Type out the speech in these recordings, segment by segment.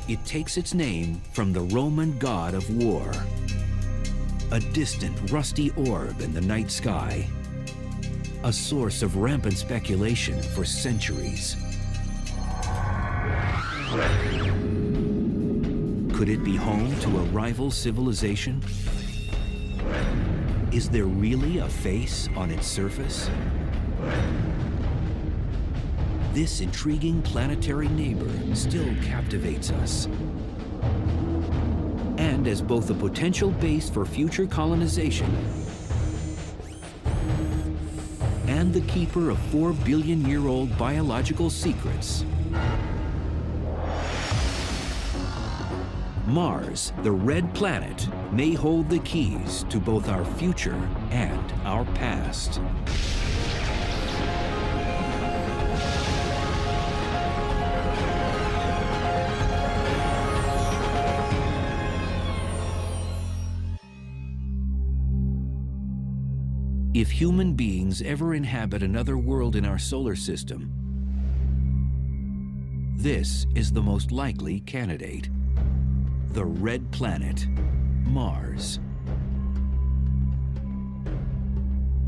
It takes its name from the Roman god of war, a distant, rusty orb in the night sky, a source of rampant speculation for centuries. Could it be home to a rival civilization? Is there really a face on its surface? This intriguing planetary neighbor still captivates us. And as both a potential base for future colonization and the keeper of 4-billion-year-old biological secrets, Mars, the red planet, may hold the keys to both our future and our past. If human beings ever inhabit another world in our solar system, this is the most likely candidate. The red planet, Mars.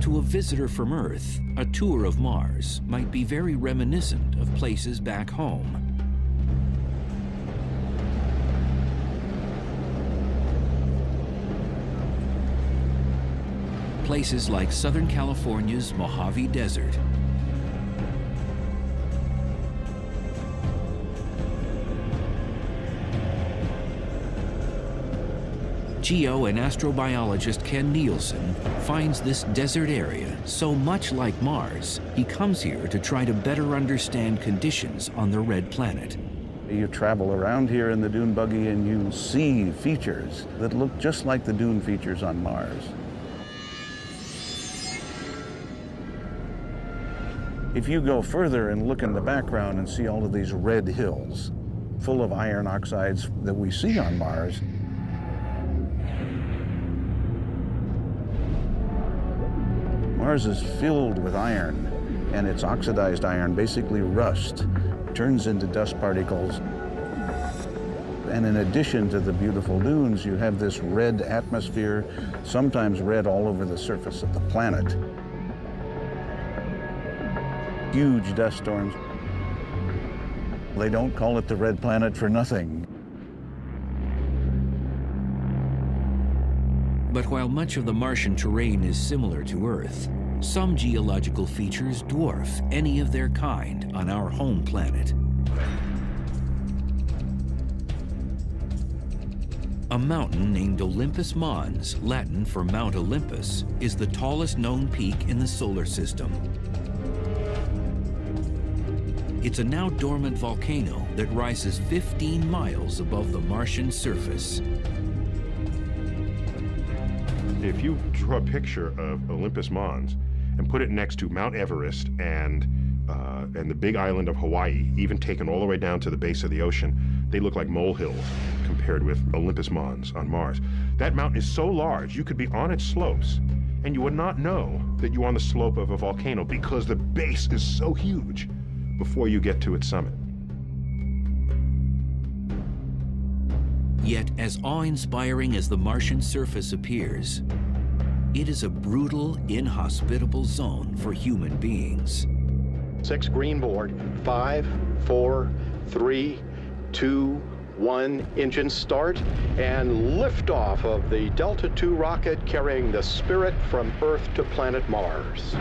To a visitor from Earth, a tour of Mars might be very reminiscent of places back home. Places like Southern California's Mojave Desert, geo and astrobiologist Ken Nielsen finds this desert area so much like Mars, he comes here to try to better understand conditions on the red planet. You travel around here in the dune buggy and you see features that look just like the dune features on Mars. If you go further and look in the background and see all of these red hills full of iron oxides that we see on Mars, Mars is filled with iron, and its oxidized iron basically rusts, turns into dust particles. And in addition to the beautiful dunes, you have this red atmosphere, sometimes red all over the surface of the planet. Huge dust storms. They don't call it the red planet for nothing. But while much of the Martian terrain is similar to Earth, some geological features dwarf any of their kind on our home planet. A mountain named Olympus Mons, Latin for Mount Olympus, is the tallest known peak in the solar system. It's a now dormant volcano that rises 15 miles above the Martian surface. If you draw a picture of Olympus Mons and put it next to Mount Everest and the big island of Hawaii, even taken all the way down to the base of the ocean, they look like molehills compared with Olympus Mons on Mars. That mountain is so large, you could be on its slopes and you would not know that you're on the slope of a volcano because the base is so huge before you get to its summit. Yet, as awe-inspiring as the Martian surface appears, it is a brutal, inhospitable zone for human beings. 6 green board, 5, 4, 3, 2, 1, engine start, and liftoff of the Delta II rocket carrying the Spirit from Earth to planet Mars.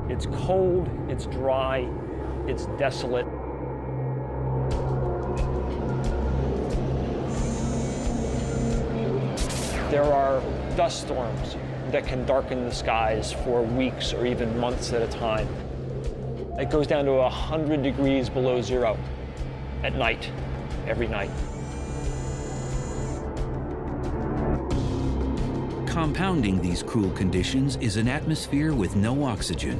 It's cold, it's dry, it's desolate. There are dust storms that can darken the skies for weeks or even months at a time. It goes down to 100 degrees below zero at night, every night. Compounding these cruel conditions is an atmosphere with no oxygen.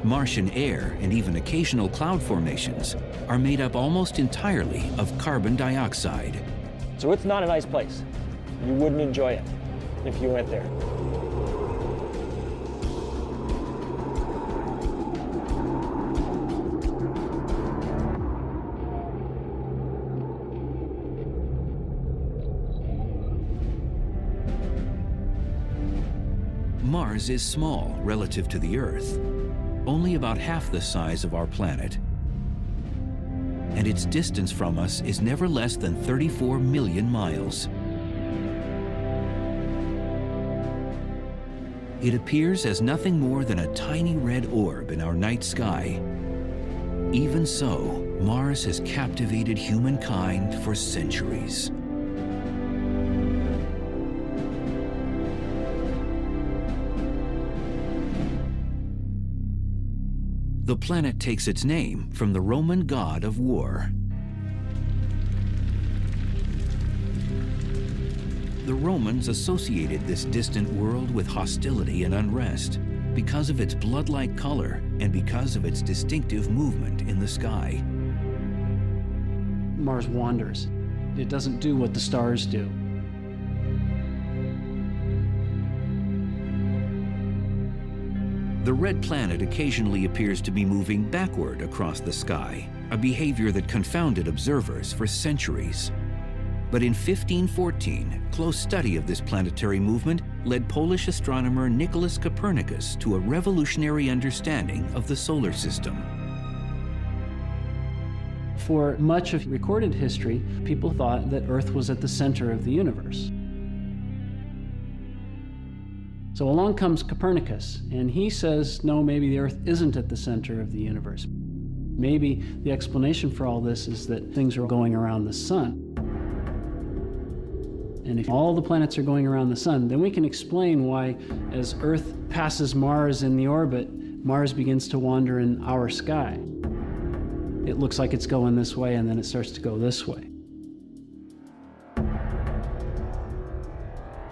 Martian air and even occasional cloud formations are made up almost entirely of carbon dioxide. So it's not a nice place. You wouldn't enjoy it if you went there. Mars is small relative to the Earth, only about half the size of our planet. And its distance from us is never less than 34 million miles. It appears as nothing more than a tiny red orb in our night sky. Even so, Mars has captivated humankind for centuries. The planet takes its name from the Roman god of war. The Romans associated this distant world with hostility and unrest because of its blood-like color and because of its distinctive movement in the sky. Mars wanders. It doesn't do what the stars do. The red planet occasionally appears to be moving backward across the sky, a behavior that confounded observers for centuries. But in 1514, close study of this planetary movement led Polish astronomer Nicholas Copernicus to a revolutionary understanding of the solar system. For much of recorded history, people thought that Earth was at the center of the universe. So along comes Copernicus, and he says, no, maybe the Earth isn't at the center of the universe. Maybe the explanation for all this is that things are going around the sun. And if all the planets are going around the sun, then we can explain why, as Earth passes Mars in the orbit, Mars begins to wander in our sky. It looks like it's going this way, and then it starts to go this way.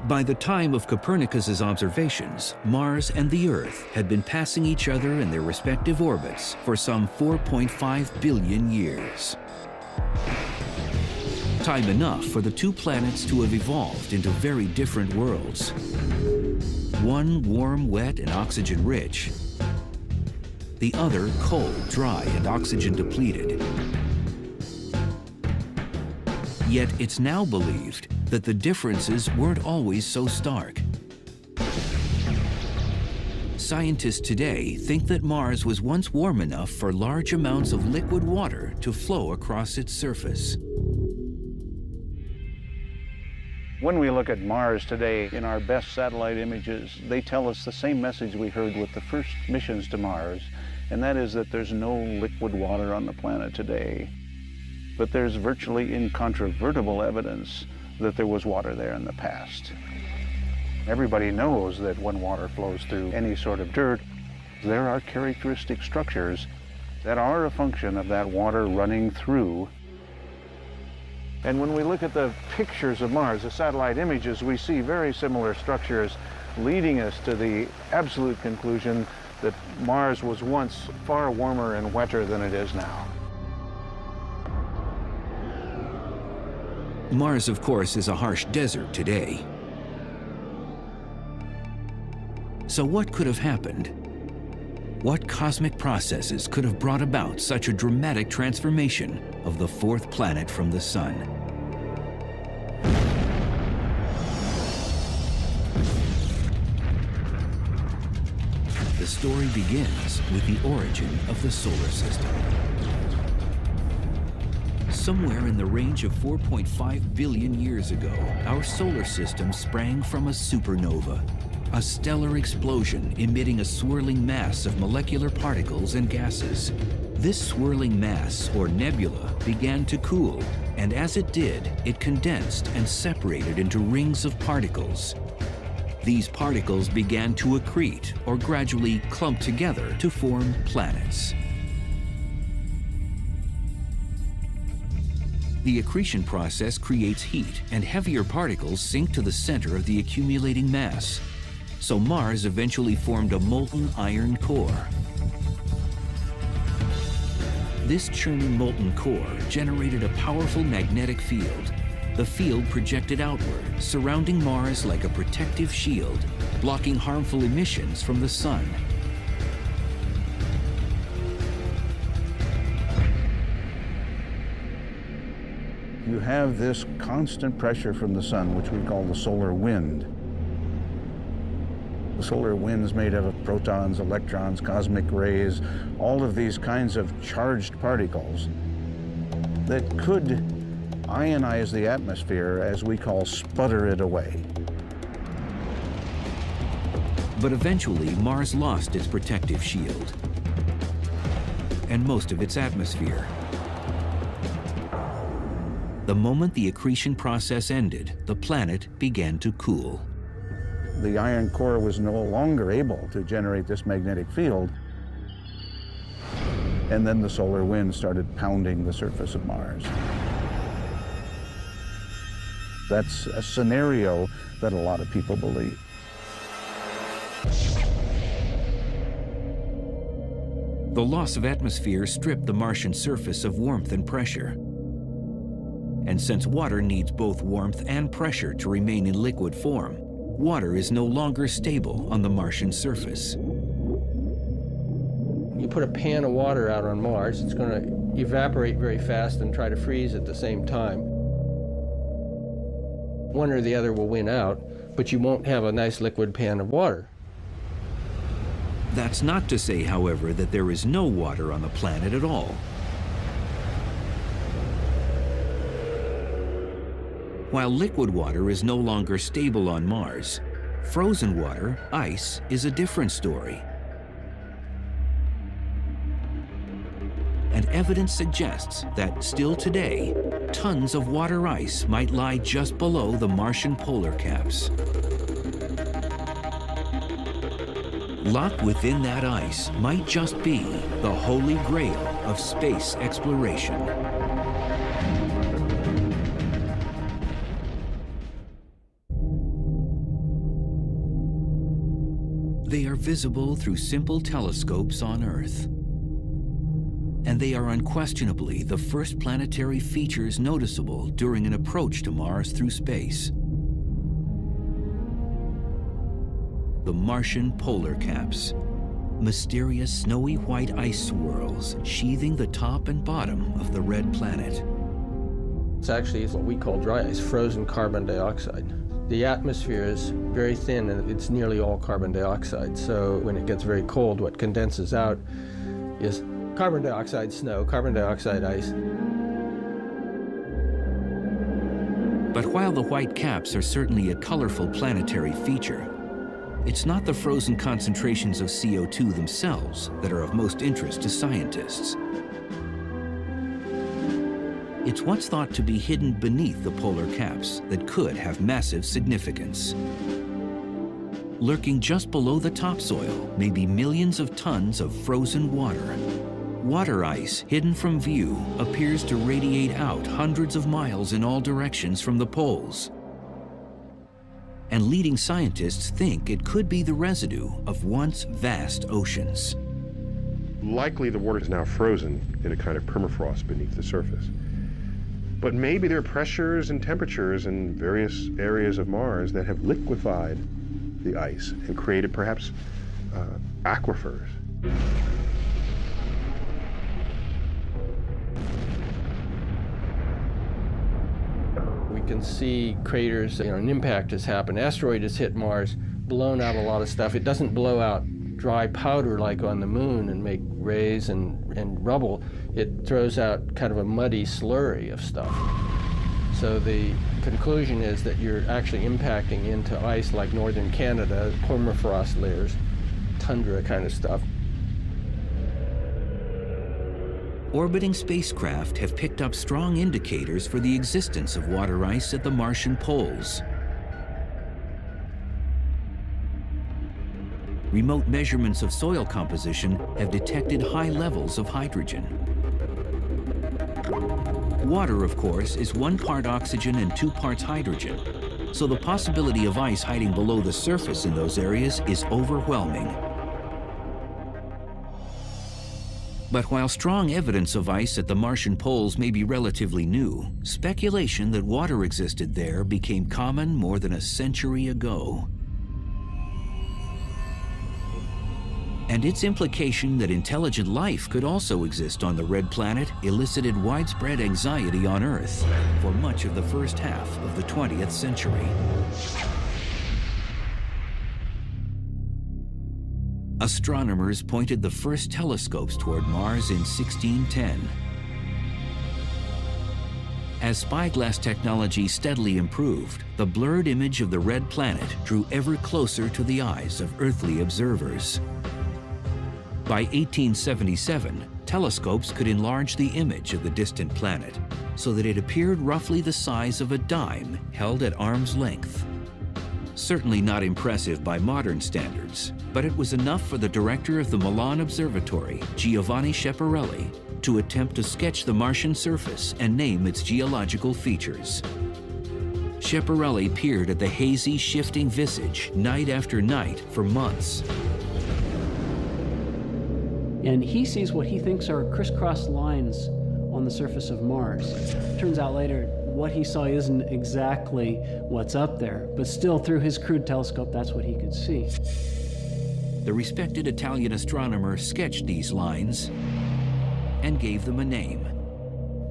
By the time of Copernicus's observations, Mars and the Earth had been passing each other in their respective orbits for some 4.5 billion years. Time enough for the two planets to have evolved into very different worlds. One warm, wet, and oxygen-rich. The other cold, dry, and oxygen-depleted. Yet it's now believed that the differences weren't always so stark. Scientists today think that Mars was once warm enough for large amounts of liquid water to flow across its surface. When we look at Mars today in our best satellite images, they tell us the same message we heard with the first missions to Mars, and that is that there's no liquid water on the planet today. But there's virtually incontrovertible evidence that there was water there in the past. Everybody knows that when water flows through any sort of dirt, there are characteristic structures that are a function of that water running through. And when we look at the pictures of Mars, the satellite images, we see very similar structures leading us to the absolute conclusion that Mars was once far warmer and wetter than it is now. Mars, of course, is a harsh desert today. So what could have happened? What cosmic processes could have brought about such a dramatic transformation of the fourth planet from the Sun? The story begins with the origin of the solar system. Somewhere in the range of 4.5 billion years ago, our solar system sprang from a supernova, a stellar explosion emitting a swirling mass of molecular particles and gases. This swirling mass, or nebula, began to cool, and as it did, it condensed and separated into rings of particles. These particles began to accrete, or gradually clump together to form planets. The accretion process creates heat, and heavier particles sink to the center of the accumulating mass. So Mars eventually formed a molten iron core. This churning molten core generated a powerful magnetic field. The field projected outward, surrounding Mars like a protective shield, blocking harmful emissions from the Sun. You have this constant pressure from the sun, which we call the solar wind. The solar wind's made up of protons, electrons, cosmic rays, all of these kinds of charged particles that could ionize the atmosphere, as we call sputter it away. But eventually, Mars lost its protective shield and most of its atmosphere. The moment the accretion process ended, the planet began to cool. The iron core was no longer able to generate this magnetic field, and then the solar wind started pounding the surface of Mars. That's a scenario that a lot of people believe. The loss of atmosphere stripped the Martian surface of warmth and pressure. And since water needs both warmth and pressure to remain in liquid form, water is no longer stable on the Martian surface. You put a pan of water out on Mars, it's going to evaporate very fast and try to freeze at the same time. One or the other will win out, but you won't have a nice liquid pan of water. That's not to say, however, that there is no water on the planet at all. While liquid water is no longer stable on Mars, frozen water, ice, is a different story. And evidence suggests that still today, tons of water ice might lie just below the Martian polar caps. Locked within that ice might just be the holy grail of space exploration. They are visible through simple telescopes on Earth. And they are unquestionably the first planetary features noticeable during an approach to Mars through space. The Martian polar caps, mysterious snowy white ice swirls sheathing the top and bottom of the red planet. It's actually what we call dry ice, frozen carbon dioxide. The atmosphere is very thin and it's nearly all carbon dioxide. So when it gets very cold, what condenses out is carbon dioxide snow, carbon dioxide ice. But while the white caps are certainly a colorful planetary feature, it's not the frozen concentrations of CO2 themselves that are of most interest to scientists. It's what's thought to be hidden beneath the polar caps that could have massive significance. Lurking just below the topsoil may be millions of tons of frozen water. Water ice, hidden from view, appears to radiate out hundreds of miles in all directions from the poles. And leading scientists think it could be the residue of once vast oceans. Likely the water is now frozen in a kind of permafrost beneath the surface. But maybe there are pressures and temperatures in various areas of Mars that have liquefied the ice and created perhaps aquifers. We can see craters, an impact has happened. Asteroid has hit Mars, blown out a lot of stuff. It doesn't blow out dry powder like on the moon and make rays and rubble. It throws out kind of a muddy slurry of stuff. So the conclusion is that you're actually impacting into ice like northern Canada, permafrost layers, tundra kind of stuff. Orbiting spacecraft have picked up strong indicators for the existence of water ice at the Martian poles. Remote measurements of soil composition have detected high levels of hydrogen. Water, of course, is 1 part oxygen and 2 parts hydrogen, so the possibility of ice hiding below the surface in those areas is overwhelming. But while strong evidence of ice at the Martian poles may be relatively new, speculation that water existed there became common more than a century ago. And its implication that intelligent life could also exist on the red planet elicited widespread anxiety on Earth for much of the first half of the 20th century. astronomers pointed the first telescopes toward Mars in 1610. As spyglass technology steadily improved, the blurred image of the red planet drew ever closer to the eyes of earthly observers. By 1877, telescopes could enlarge the image of the distant planet so that it appeared roughly the size of a dime held at arm's length. Certainly not impressive by modern standards, but it was enough for the director of the Milan Observatory, Giovanni Schiaparelli, to attempt to sketch the Martian surface and name its geological features. Schiaparelli peered at the hazy, shifting visage night after night for months. And he sees what he thinks are crisscross lines on the surface of Mars. Turns out later, what he saw isn't exactly what's up there, but still through his crude telescope, that's what he could see. The respected Italian astronomer sketched these lines and gave them a name.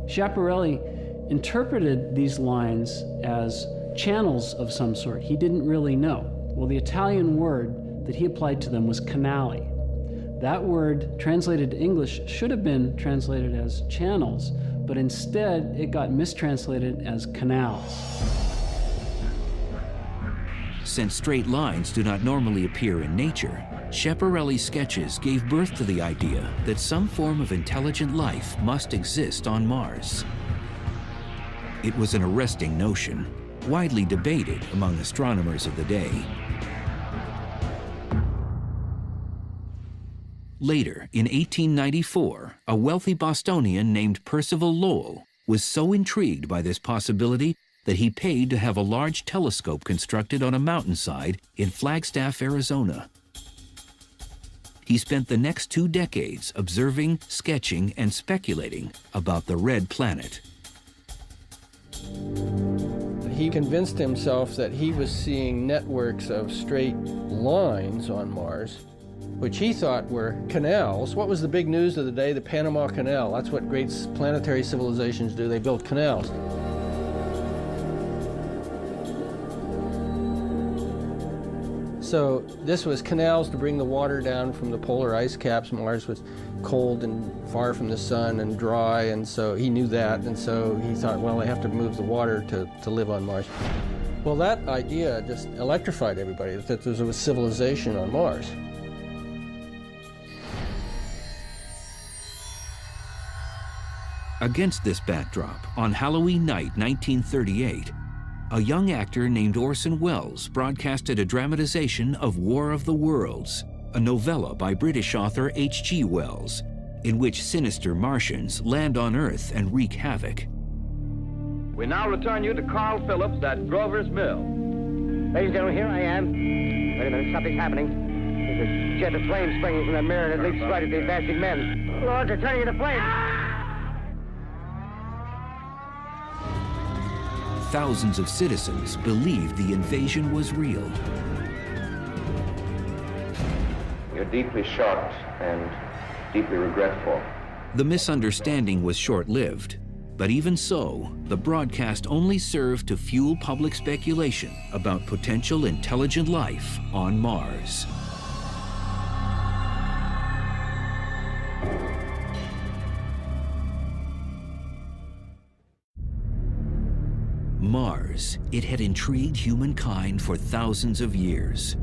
Schiaparelli interpreted these lines as channels of some sort. He didn't really know. Well, the Italian word that he applied to them was canali. That word, translated to English, should have been translated as channels, but instead it got mistranslated as canals. Since straight lines do not normally appear in nature, Schiaparelli's sketches gave birth to the idea that some form of intelligent life must exist on Mars. It was an arresting notion, widely debated among astronomers of the day. Later, in 1894, a wealthy Bostonian named Percival Lowell was so intrigued by this possibility that he paid to have a large telescope constructed on a mountainside in Flagstaff, Arizona. He spent the next 2 decades observing, sketching, and speculating about the red planet. He convinced himself that he was seeing networks of straight lines on Mars, which he thought were canals. What was the big news of the day? The Panama Canal. That's what great planetary civilizations do. They build canals. So this was canals to bring the water down from the polar ice caps. Mars was cold and far from the sun and dry, and so he knew that, and so he thought, well, they have to move the water to live on Mars. Well, that idea just electrified everybody, that there was a civilization on Mars. Against this backdrop, on Halloween night 1938, a young actor named Orson Welles broadcasted a dramatization of War of the Worlds, a novella by British author H.G. Wells, in which sinister Martians land on Earth and wreak havoc. We now return you to Carl Phillips at Grover's Mill. Ladies and gentlemen, here I am. Wait a minute, something's happening. There's a jet of flame springing from the mirror and it leaps right at the advancing men. Lord, they're turning into flames. Thousands of citizens believed the invasion was real. We're deeply shocked and deeply regretful. The misunderstanding was short-lived, but even so, the broadcast only served to fuel public speculation about potential intelligent life on Mars. Mars, it had intrigued humankind for thousands of years.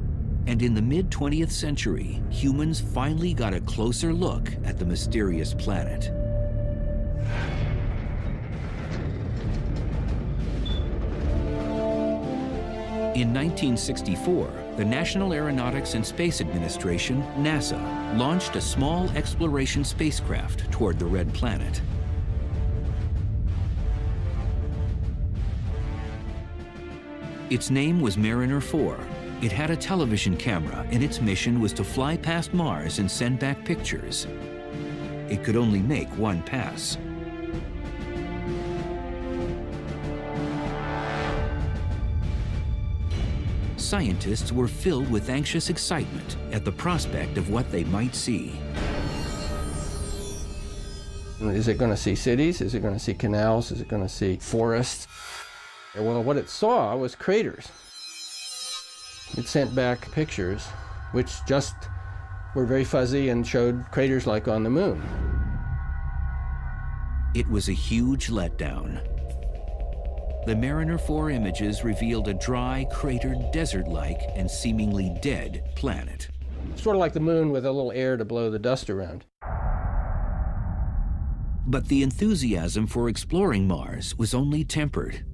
And in the mid-20th century, humans finally got a closer look at the mysterious planet. In 1964, the National Aeronautics and Space Administration, NASA, launched a small exploration spacecraft toward the red planet. Its name was Mariner 4. It had a television camera, and its mission was to fly past Mars and send back pictures. It could only make one pass. Scientists were filled with anxious excitement at the prospect of what they might see. Is it going to see cities? Is it going to see canals? Is it going to see forests? Well, what it saw was craters. It sent back pictures which just were very fuzzy and showed craters like on the moon. It was a huge letdown. The Mariner 4 images revealed a dry, cratered, desert-like, and seemingly dead planet. Sort of like the moon with a little air to blow the dust around. But the enthusiasm for exploring Mars was only tempered.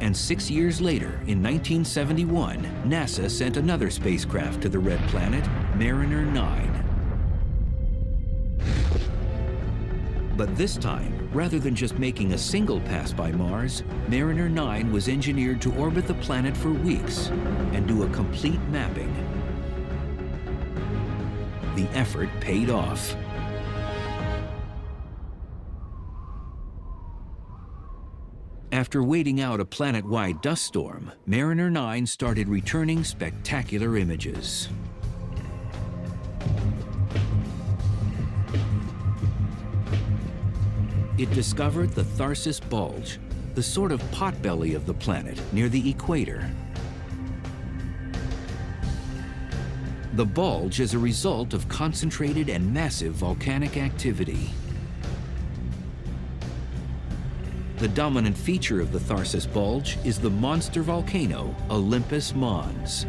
And 6 years later, in 1971, NASA sent another spacecraft to the red planet, Mariner 9. But this time, rather than just making a single pass by Mars, Mariner 9 was engineered to orbit the planet for weeks and do a complete mapping. The effort paid off. After waiting out a planet-wide dust storm, Mariner 9 started returning spectacular images. It discovered the Tharsis Bulge, the sort of potbelly of the planet near the equator. The bulge is a result of concentrated and massive volcanic activity. The dominant feature of the Tharsis Bulge is the monster volcano Olympus Mons.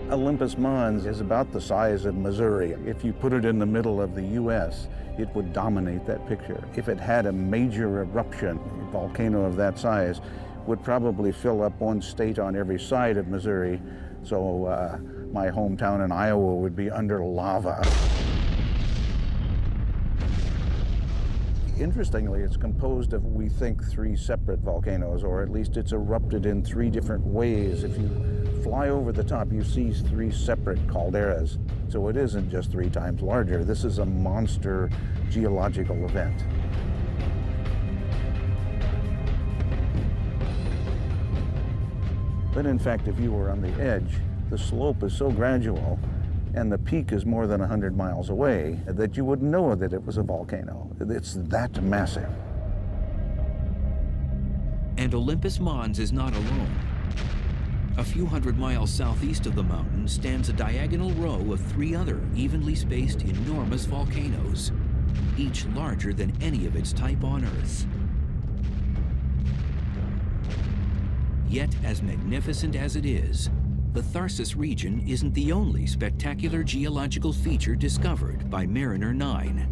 Olympus Mons is about the size of Missouri. If you put it in the middle of the U.S., it would dominate that picture. If it had a major eruption, a volcano of that size would probably fill up one state on every side of Missouri. So my hometown in Iowa would be under lava. Interestingly, it's composed of, we think, 3 separate volcanoes, or at least it's erupted in 3 different ways. If you fly over the top, you see 3 separate calderas. So it isn't just 3 times larger. This is a monster geological event. But in fact, if you were on the edge, the slope is so gradual and the peak is more than 100 miles away that you would know that it was a volcano. It's that massive. And Olympus Mons is not alone. A few hundred miles southeast of the mountain stands a diagonal row of 3 other evenly spaced enormous volcanoes, each larger than any of its type on Earth. Yet, as magnificent as it is, the Tharsis region isn't the only spectacular geological feature discovered by Mariner 9.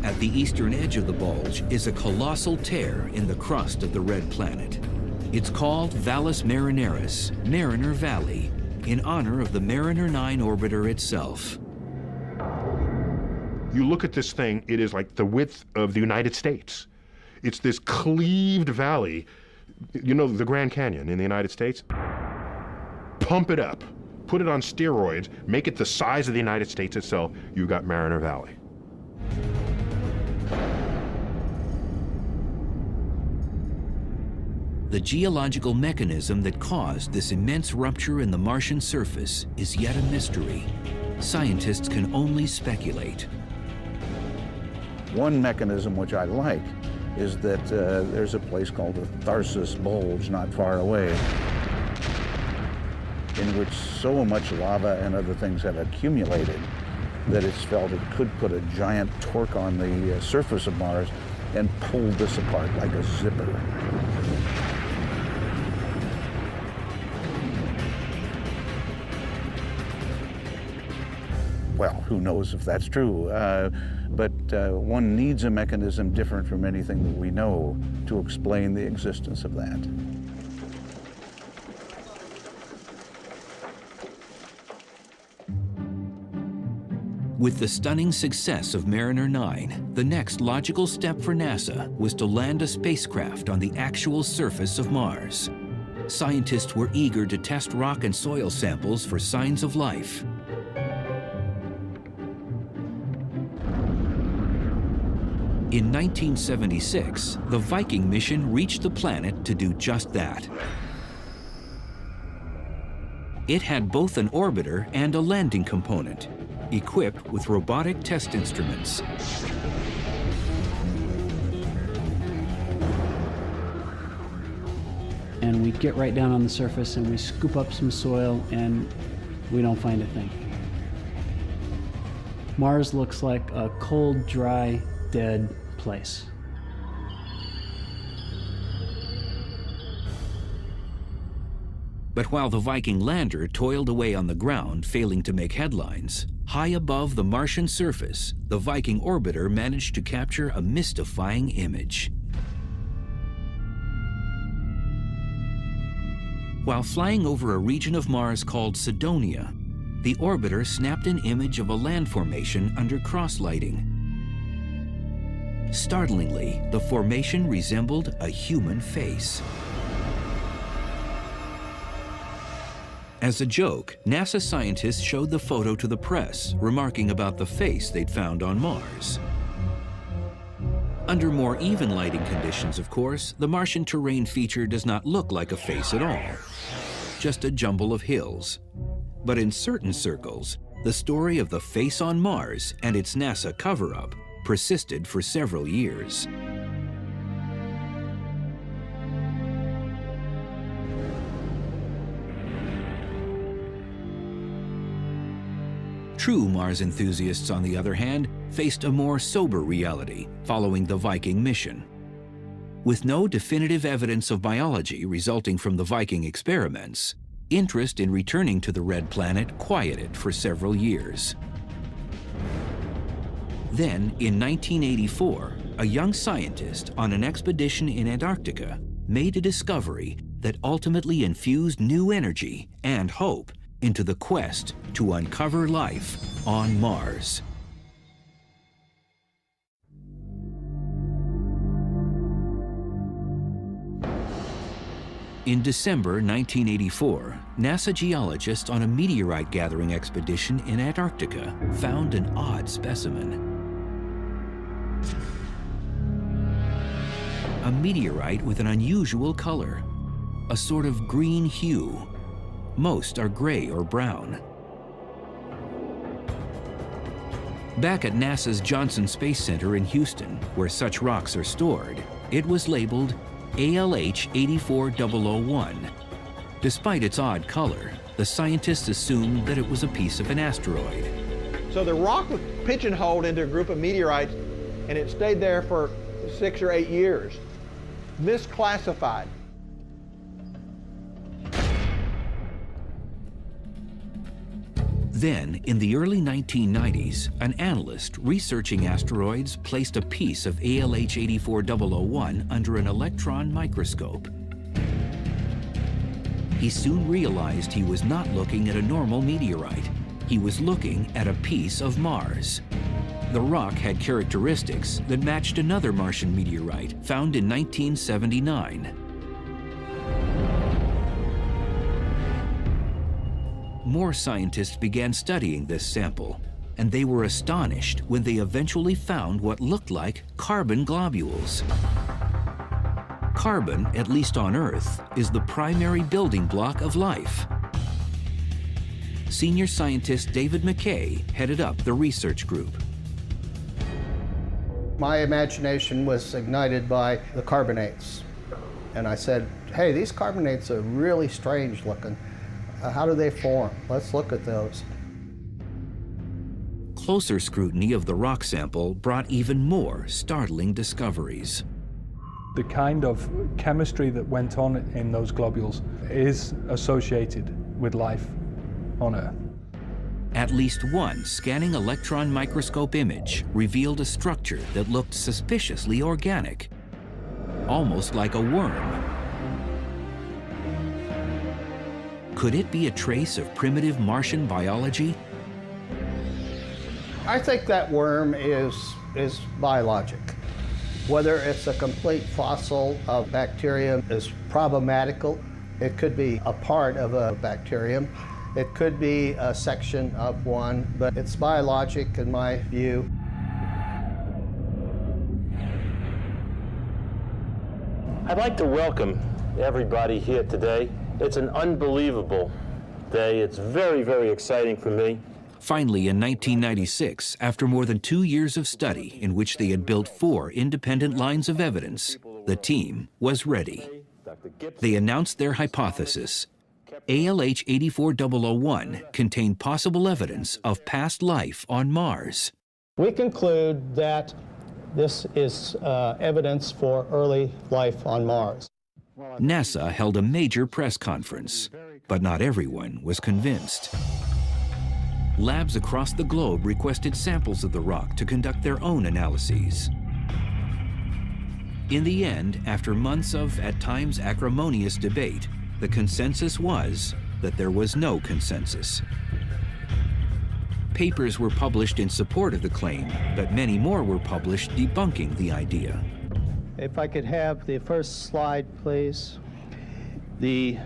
At the eastern edge of the bulge is a colossal tear in the crust of the red planet. It's called Valles Marineris, Mariner Valley, in honor of the Mariner 9 orbiter itself. You look at this thing, it is like the width of the United States. It's this cleaved valley. You know, the Grand Canyon in the United States? Pump it up, put it on steroids, make it the size of the United States itself, you got Mariner Valley. The geological mechanism that caused this immense rupture in the Martian surface is yet a mystery. Scientists can only speculate. One mechanism which I like is that there's a place called the Tharsis Bulge not far away, in which so much lava and other things have accumulated that it's felt it could put a giant torque on the surface of Mars and pull this apart like a zipper. Well, who knows if that's true, but one needs a mechanism different from anything that we know to explain the existence of that. With the stunning success of Mariner 9, the next logical step for NASA was to land a spacecraft on the actual surface of Mars. Scientists were eager to test rock and soil samples for signs of life. In 1976, the Viking mission reached the planet to do just that. It had both an orbiter and a landing component, equipped with robotic test instruments. and we get right down on the surface and we scoop up some soil and we don't find a thing. Mars looks like a cold, dry, dead place. But while the Viking lander toiled away on the ground, failing to make headlines, high above the Martian surface, the Viking orbiter managed to capture a mystifying image. While flying over a region of Mars called Cydonia, the orbiter snapped an image of a land formation under cross-lighting. Startlingly, the formation resembled a human face. As a joke, NASA scientists showed the photo to the press, remarking about the face they'd found on Mars. Under more even lighting conditions, of course, the Martian terrain feature does not look like a face at all, just a jumble of hills. But in certain circles, the story of the face on Mars and its NASA cover-up persisted for several years. True Mars enthusiasts, on the other hand, faced a more sober reality following the Viking mission. With no definitive evidence of biology resulting from the Viking experiments, interest in returning to the Red Planet quieted for several years. Then, in 1984, a young scientist on an expedition in Antarctica made a discovery that ultimately infused new energy and hope into the quest to uncover life on Mars. In December 1984, NASA geologists on a meteorite gathering expedition in Antarctica found an odd specimen. A meteorite with an unusual color, a sort of green hue. Most are gray or brown. Back at NASA's Johnson Space Center in Houston, where such rocks are stored, it was labeled ALH 84001. Despite its odd color, the scientists assumed that it was a piece of an asteroid. So the rock was pigeonholed into a group of meteorites, and it stayed there for 6 or 8 years. Misclassified. Then, in the early 1990s, an analyst researching asteroids placed a piece of ALH 84001 under an electron microscope. He soon realized he was not looking at a normal meteorite. He was looking at a piece of Mars. The rock had characteristics that matched another Martian meteorite found in 1979. More scientists began studying this sample, and they were astonished when they eventually found what looked like carbon globules. Carbon, at least on Earth, is the primary building block of life. Senior scientist David McKay headed up the research group. My imagination was ignited by the carbonates. And I said, hey, these carbonates are really strange looking. How do they form? Let's look at those. Closer scrutiny of the rock sample brought even more startling discoveries. The kind of chemistry that went on in those globules is associated with life on Earth. At least one scanning electron microscope image revealed a structure that looked suspiciously organic, almost like a worm. Could it be a trace of primitive Martian biology? I think that worm is biologic. Whether it's a complete fossil of bacterium is problematical. It could be a part of a bacterium. It could be a section of one, but it's biologic in my view. I'd like to welcome everybody here today. It's an unbelievable day. It's very, very exciting for me. Finally, in 1996, after more than 2 years of study in which they had built 4 independent lines of evidence, the team was ready. They announced their hypothesis. ALH 84001 contained possible evidence of past life on Mars. We conclude that this is evidence for early life on Mars. NASA held a major press conference, but not everyone was convinced. Labs across the globe requested samples of the rock to conduct their own analyses. In the end, after months of, at times, acrimonious debate, the consensus was that there was no consensus. Papers were published in support of the claim, but many more were published debunking the idea. If I could have the first slide, please. The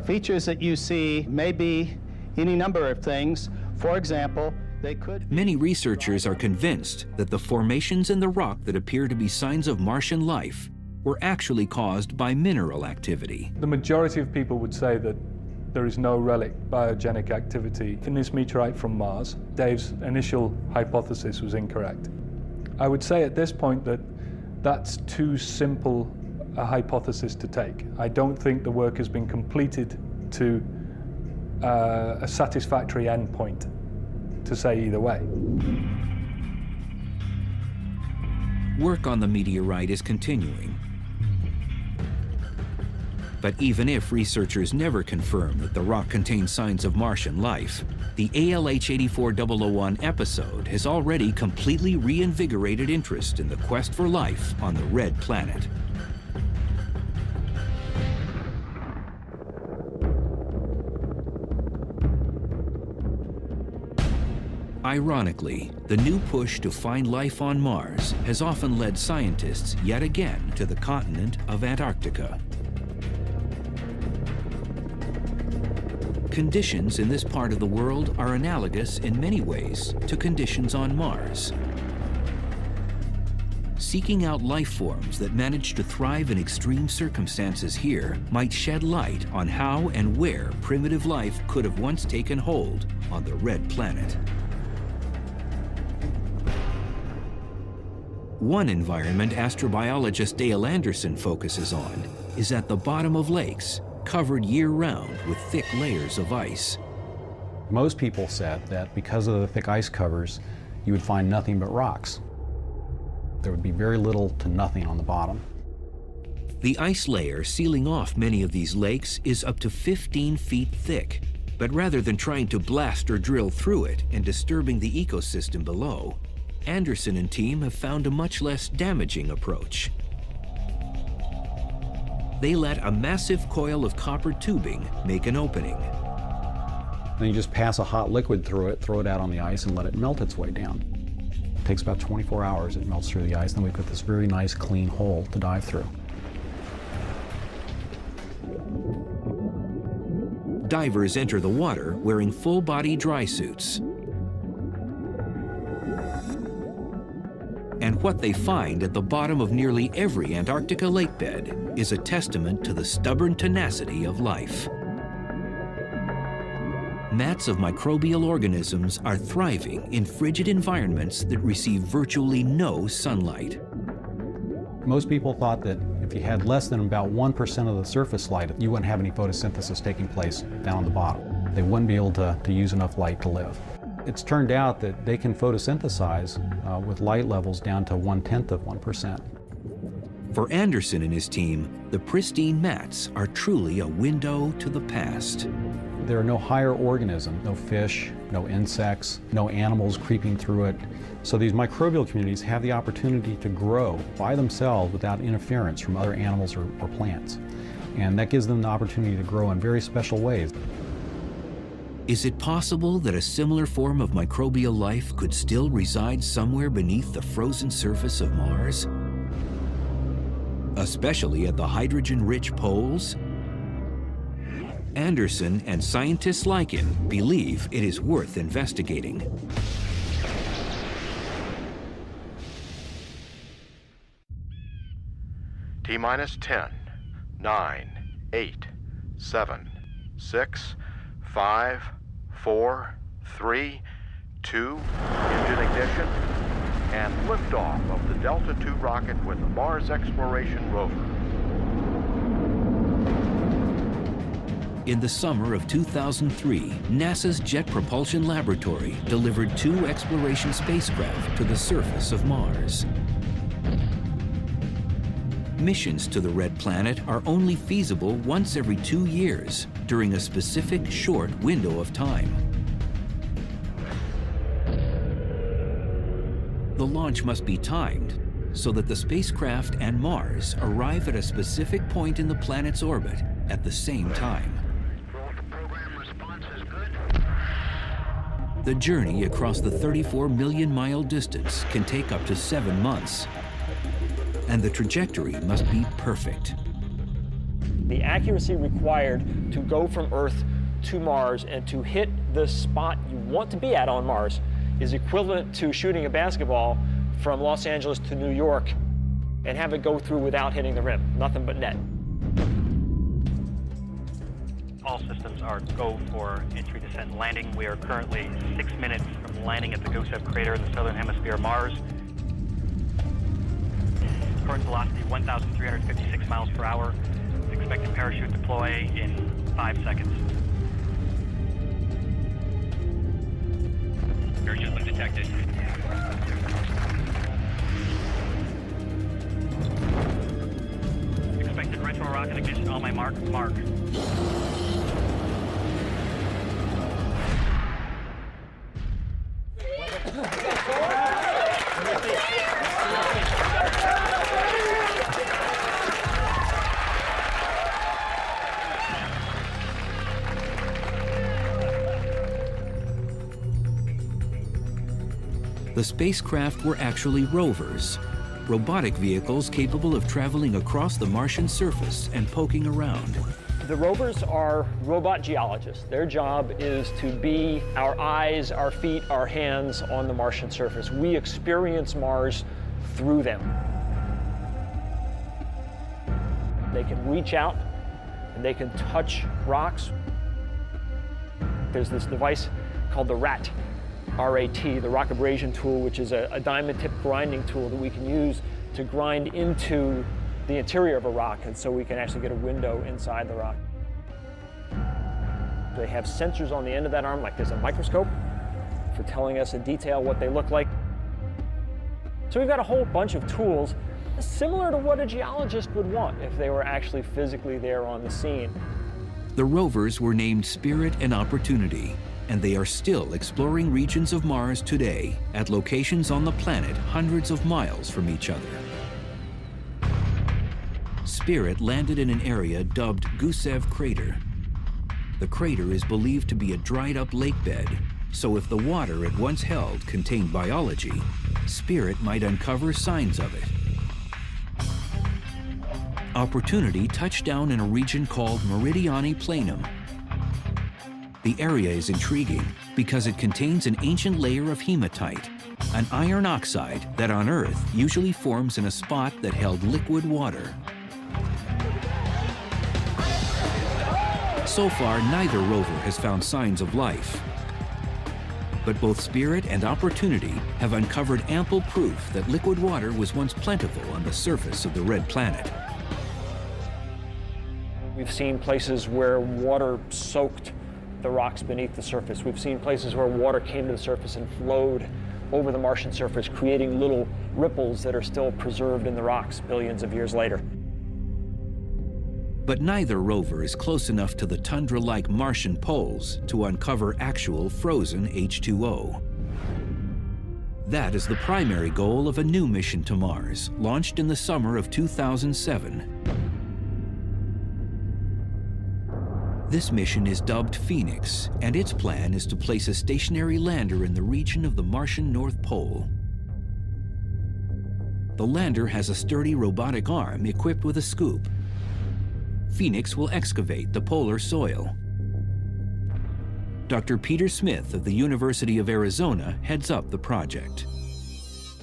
features that you see may be any number of things. For example, they could... Many researchers are convinced that the formations in the rock that appear to be signs of Martian life were actually caused by mineral activity. The majority of people would say that there is no relic biogenic activity in this meteorite from Mars. Dave's initial hypothesis was incorrect. I would say at this point that that's too simple a hypothesis to take. I don't think the work has been completed to a satisfactory endpoint to say either way. Work on the meteorite is continuing. But even if researchers never confirm that the rock contains signs of Martian life, the ALH 84001 episode has already completely reinvigorated interest in the quest for life on the Red Planet. Ironically, the new push to find life on Mars has often led scientists yet again to the continent of Antarctica. Conditions in this part of the world are analogous in many ways to conditions on Mars. Seeking out life forms that manage to thrive in extreme circumstances here might shed light on how and where primitive life could have once taken hold on the Red Planet. One environment astrobiologist Dale Anderson focuses on is at the bottom of lakes, covered year-round with thick layers of ice. Most people said that because of the thick ice covers, you would find nothing but rocks. There would be very little to nothing on the bottom. The ice layer sealing off many of these lakes is up to 15 feet thick, but rather than trying to blast or drill through it and disturbing the ecosystem below, Anderson and team have found a much less damaging approach. They let a massive coil of copper tubing make an opening. Then you just pass a hot liquid through it, throw it out on the ice, and let it melt its way down. It takes about 24 hours. It melts through the ice, then we've got this very nice, clean hole to dive through. Divers enter the water wearing full-body dry suits. And what they find at the bottom of nearly every Antarctica lakebed is a testament to the stubborn tenacity of life. Mats of microbial organisms are thriving in frigid environments that receive virtually no sunlight. Most people thought that if you had less than about 1% of the surface light, you wouldn't have any photosynthesis taking place down the bottom. They wouldn't be able to use enough light to live. It's turned out that they can photosynthesize with light levels down to 1/10 of 1%. For Anderson and his team, the pristine mats are truly a window to the past. There are no higher organisms, no fish, no insects, no animals creeping through it. So these microbial communities have the opportunity to grow by themselves without interference from other animals or plants. And that gives them the opportunity to grow in very special ways. Is it possible that a similar form of microbial life could still reside somewhere beneath the frozen surface of Mars? Especially at the hydrogen-rich poles? Anderson and scientists like him believe it is worth investigating. T-minus 10, 9, 8, 7, 6, 5, 4, 3, 2, engine ignition, and liftoff of the Delta II rocket with the Mars Exploration Rover. In the summer of 2003, NASA's Jet Propulsion Laboratory delivered 2 exploration spacecraft to the surface of Mars. Missions to the Red Planet are only feasible once every 2 years during a specific short window of time. The launch must be timed so that the spacecraft and Mars arrive at a specific point in the planet's orbit at the same time. The journey across the 34 million mile distance can take up to 7 months, and the trajectory must be perfect. The accuracy required to go from Earth to Mars and to hit the spot you want to be at on Mars is equivalent to shooting a basketball from Los Angeles to New York and have it go through without hitting the rim, nothing but net. All systems are go for entry, descent, and landing. We are currently 6 minutes from landing at the Gusev crater in the southern hemisphere of Mars. Current velocity 1,356 miles per hour. Expected parachute deploy in 5 seconds. Parachute lift detected. Expected retro rocket ignition on my mark. The spacecraft were actually rovers, robotic vehicles capable of traveling across the Martian surface and poking around. The rovers are robot geologists. Their job is to be our eyes, our feet, our hands on the Martian surface. We experience Mars through them. They can reach out and they can touch rocks. There's this device called the RAT, R-A-T, the rock abrasion tool, which is a diamond tip grinding tool that we can use to grind into the interior of a rock, and so we can actually get a window inside the rock. They have sensors on the end of that arm, like there's a microscope, for telling us in detail what they look like. So we've got a whole bunch of tools similar to what a geologist would want if they were actually physically there on the scene. The rovers were named Spirit and Opportunity, and they are still exploring regions of Mars today at locations on the planet hundreds of miles from each other. Spirit landed in an area dubbed Gusev Crater. The crater is believed to be a dried-up lake bed, so if the water it once held contained biology, Spirit might uncover signs of it. Opportunity touched down in a region called Meridiani Planum. The area is intriguing because it contains an ancient layer of hematite, an iron oxide that on Earth usually forms in a spot that held liquid water. So far, neither rover has found signs of life. But both Spirit and Opportunity have uncovered ample proof that liquid water was once plentiful on the surface of the Red Planet. We've seen places where water soaked the rocks beneath the surface. We've seen places where water came to the surface and flowed over the Martian surface, creating little ripples that are still preserved in the rocks billions of years later. But neither rover is close enough to the tundra-like Martian poles to uncover actual frozen H2O. That is the primary goal of a new mission to Mars, launched in the summer of 2007. This mission is dubbed Phoenix, and its plan is to place a stationary lander in the region of the Martian North Pole. The lander has a sturdy robotic arm equipped with a scoop. Phoenix will excavate the polar soil. Dr. Peter Smith of the University of Arizona heads up the project.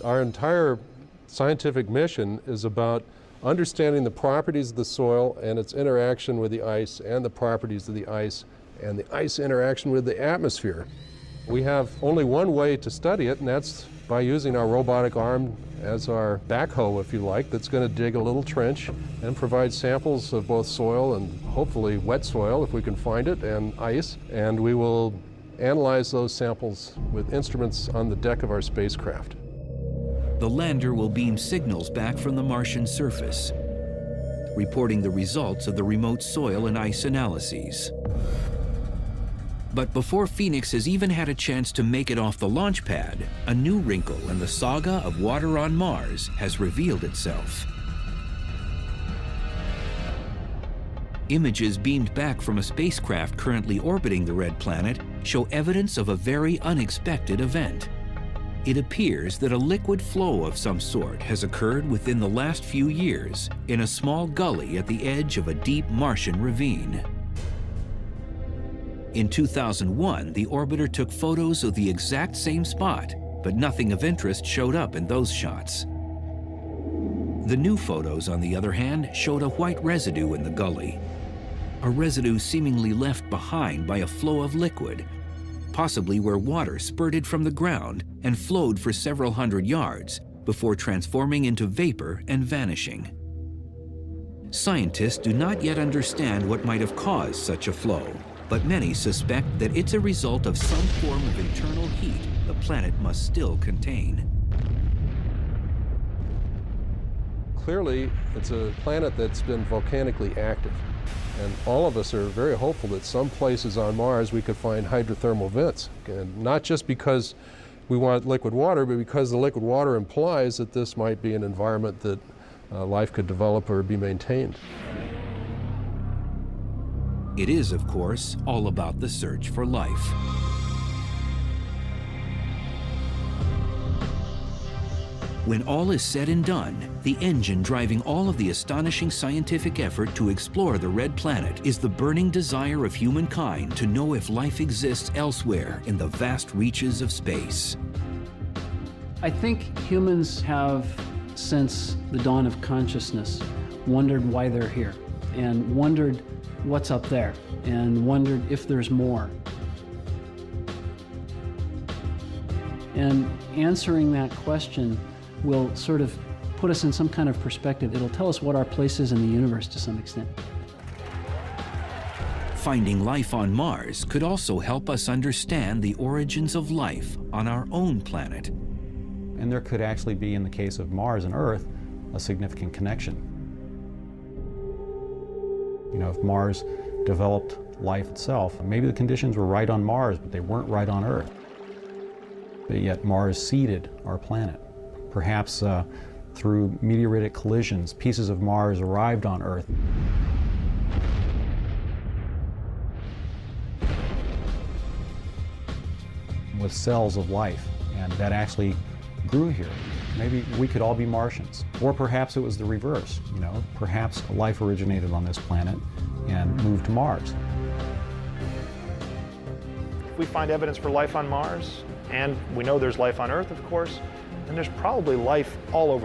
Our entire scientific mission is about understanding the properties of the soil and its interaction with the ice, and the properties of the ice and the ice interaction with the atmosphere. We have only one way to study it, and that's by using our robotic arm as our backhoe, if you like, that's going to dig a little trench and provide samples of both soil and hopefully wet soil, if we can find it, and ice. And we will analyze those samples with instruments on the deck of our spacecraft. The lander will beam signals back from the Martian surface, reporting the results of the remote soil and ice analyses. But before Phoenix has even had a chance to make it off the launch pad, a new wrinkle in the saga of water on Mars has revealed itself. Images beamed back from a spacecraft currently orbiting the red planet show evidence of a very unexpected event. It appears that a liquid flow of some sort has occurred within the last few years in a small gully at the edge of a deep Martian ravine. In 2001, the orbiter took photos of the exact same spot, but nothing of interest showed up in those shots. The new photos, on the other hand, showed a white residue in the gully, a residue seemingly left behind by a flow of liquid, possibly where water spurted from the ground and flowed for several hundred yards before transforming into vapor and vanishing. Scientists do not yet understand what might have caused such a flow, but many suspect that it's a result of some form of internal heat the planet must still contain. Clearly, it's a planet that's been volcanically active. And all of us are very hopeful that some places on Mars we could find hydrothermal vents. And not just because we want liquid water, but because the liquid water implies that this might be an environment that life could develop or be maintained. It is, of course, all about the search for life. When all is said and done, the engine driving all of the astonishing scientific effort to explore the red planet is the burning desire of humankind to know if life exists elsewhere in the vast reaches of space. I think humans have, since the dawn of consciousness, wondered why they're here, and wondered what's up there, and wondered if there's more. And answering that question will sort of put us in some kind of perspective. It'll tell us what our place is in the universe to some extent. Finding life on Mars could also help us understand the origins of life on our own planet. And there could actually be, in the case of Mars and Earth, a significant connection. You know, if Mars developed life itself, maybe the conditions were right on Mars, but they weren't right on Earth. But yet Mars seeded our planet. Perhaps through meteoritic collisions, pieces of Mars arrived on Earth. With cells of life, and that actually grew here. Maybe we could all be Martians. Or perhaps it was the reverse, you know, perhaps life originated on this planet and moved to Mars. If we find evidence for life on Mars, and we know there's life on Earth, of course, then there's probably life all over